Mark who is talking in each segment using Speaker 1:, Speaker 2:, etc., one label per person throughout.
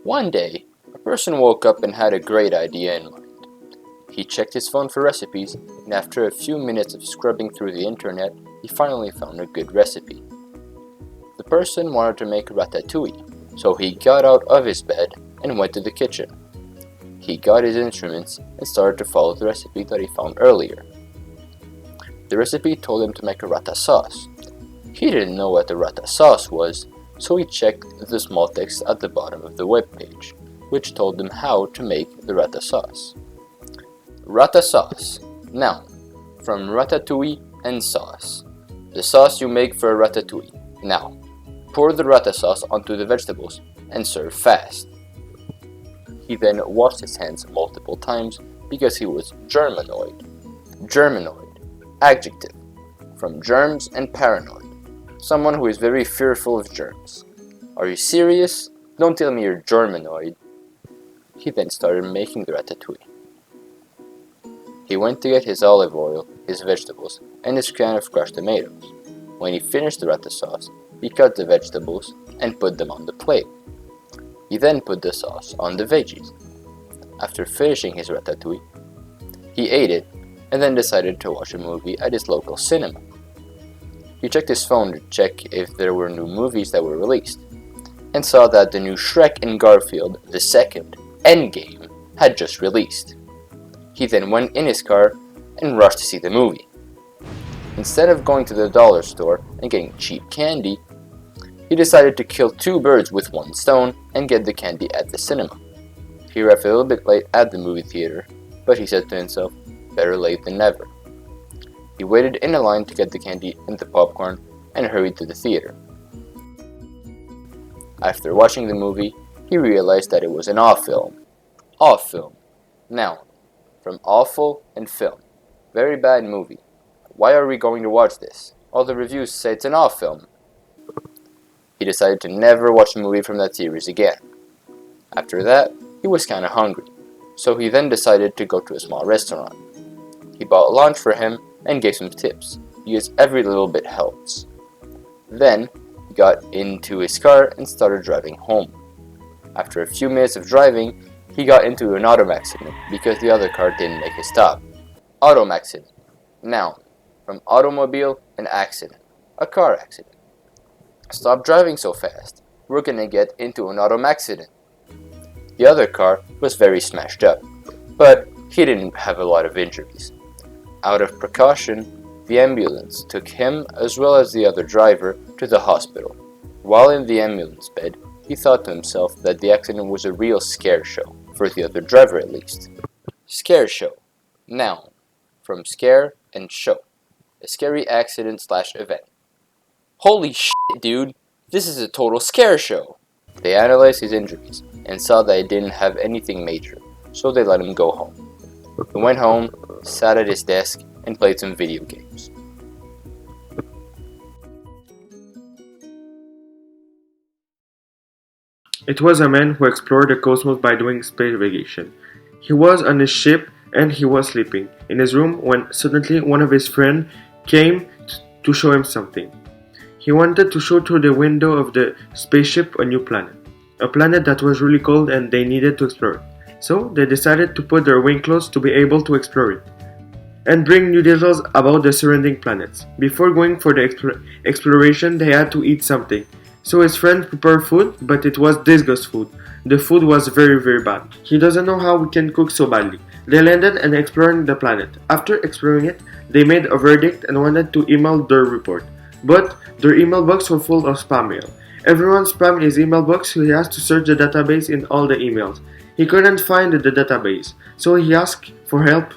Speaker 1: One day, a person woke up and had a great idea in mind. He checked his phone for recipes, and after a few minutes of scrubbing through the internet, he finally found a good recipe. The person wanted to make ratatouille, so he got out of his bed and went to the kitchen. He got his instruments and started to follow the recipe that he found earlier. The recipe told him to make a rata sauce. He didn't know what the rata sauce was, so he checked the small text at the bottom of the web page, which told him how to make the rata sauce. Rata sauce. Noun. From ratatouille and sauce. The sauce you make for a ratatouille. Now, pour the rata sauce onto the vegetables and serve fast. He then washed his hands multiple times because he was Germanoid. Germanoid. Adjective. From germs and paranoid. Someone who is very fearful of germs. Are you serious? Don't tell me you're Germanoid. He then started making the ratatouille. He went to get his olive oil, his vegetables, and his can of crushed tomatoes. When he finished the rata sauce, he cut the vegetables and put them on the plate. He then put the sauce on the veggies. After finishing his ratatouille, he ate it and then decided to watch a movie at his local cinema. He checked his phone to check if there were new movies that were released, and saw that the new Shrek and Garfield the Second Endgame had just released. He then went in his car and rushed to see the movie. Instead of going to the dollar store and getting cheap candy, he decided to kill two birds with one stone and get the candy at the cinema. He arrived a little bit late at the movie theater, but he said to himself, better late than never. He waited in a line to get the candy and the popcorn and hurried to the theater. After watching the movie, he realized that it was an awe film. Awe film. Noun. From awful and film. Very bad movie. Why are we going to watch this? All the reviews say it's an awe film. He decided to never watch a movie from that series again. After that, he was kinda hungry, so he then decided to go to a small restaurant. He bought lunch for him and gave some tips, because every little bit helps. Then, he got into his car and started driving home. After a few minutes of driving, he got into an auto accident because the other car didn't make a stop. Auto accident. Noun. From automobile and accident. A car accident. Stop driving so fast. We're gonna get into an auto accident. The other car was very smashed up, but he didn't have a lot of injuries. Out of precaution, the ambulance took him as well as the other driver to the hospital. While in the ambulance bed, he thought to himself that the accident was a real scare show, for the other driver at least. Scare show. Noun. From scare and show. A scary accident/event. Holy shit, dude! This is a total scare show! They analyzed his injuries and saw that he didn't have anything major, so they let him go home. He went home, sat at his desk, and played some video games.
Speaker 2: It was a man who explored the cosmos by doing space navigation. He was on his ship and he was sleeping in his room when suddenly one of his friends came to show him something. He wanted to show through the window of the spaceship a new planet. A planet that was really cold and they needed to explore it. So they decided to put their wing clothes to be able to explore it and bring new details about the surrounding planets. Before going for the exploration, they had to eat something. So his friend prepared food, but it was disgust food. The food was very bad. He doesn't know how we can cook so badly. They landed and exploring the planet. After exploring it, they made a verdict and wanted to email their report. But their email box was full of spam mail. Everyone spammed his email box, so he has to search the database in all the emails. He couldn't find the database, so he asked for help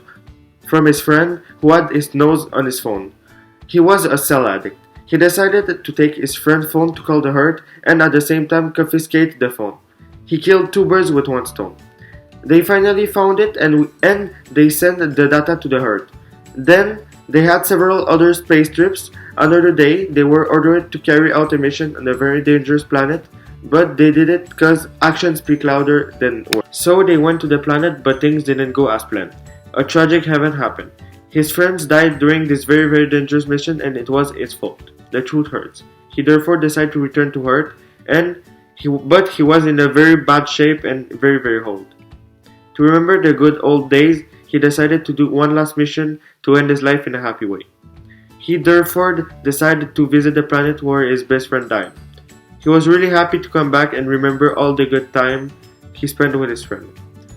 Speaker 2: from his friend who had his nose on his phone. He was a cell addict. He decided to take his friend's phone to call the herd and at the same time confiscate the phone. He killed two birds with one stone. They finally found it and they sent the data to the herd. Then they had several other space trips. Another day, they were ordered to carry out a mission on a very dangerous planet, but they did it because actions speak louder than words. So they went to the planet, but things didn't go as planned. A tragic event happened. His friends died during this very dangerous mission and it was his fault. The truth hurts. He therefore decided to return to Earth and But he was in a very bad shape and very, very old. To remember the good old days, he decided to do one last mission to end his life in a happy way. He therefore decided to visit the planet where his best friend died. He was really happy to come back and remember all the good time he spent with his friend.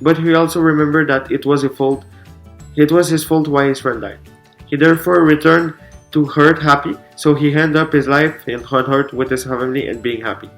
Speaker 2: But he also remembered that it was his fault why his friend died. He therefore returned to Earth happy, so he ended up his life on Earth with his family and being happy.